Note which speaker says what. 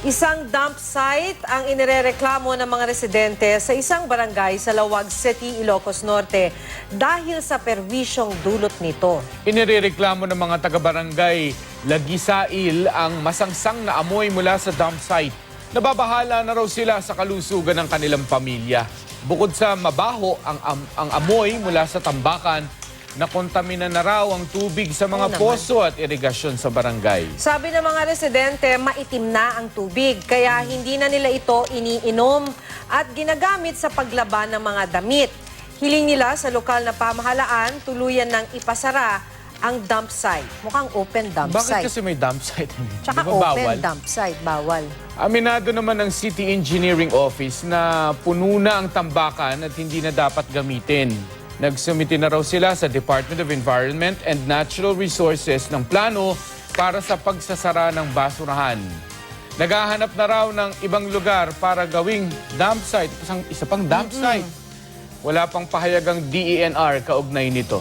Speaker 1: Isang dump site ang inirereklamo ng mga residente sa isang barangay sa Lawag City, Ilocos Norte dahil sa perwisyong dulot nito.
Speaker 2: Inirereklamo ng mga taga-barangay Lagisail ang masangsang na amoy mula sa dump site. Nababahala na raw sila sa kalusugan ng kanilang pamilya. Bukod sa mabaho ang amoy mula sa tambakan, nakontamina na raw ang tubig sa mga poso at irigasyon sa barangay.
Speaker 1: Sabi ng mga residente, maitim na ang tubig, kaya hindi na nila ito iniinom at ginagamit sa paglaban ng mga damit. Hiling nila sa lokal na pamahalaan, tuluyan ng ipasara ang dump site. Mukhang open dump site.
Speaker 2: Bakit kasi may dump site?
Speaker 1: Tsaka
Speaker 2: Di ba
Speaker 1: open
Speaker 2: bawal?
Speaker 1: dump site, bawal.
Speaker 2: Aminado naman ng City Engineering Office na puno na ang tambakan at hindi na dapat gamitin. Nagsumiti na raw sila sa Department of Environment and Natural Resources ng plano para sa pagsasara ng basurahan. Naghahanap na raw ng ibang lugar para gawing dump site. Isa pang dump site. Wala pang pahayagang DENR kaugnay nito.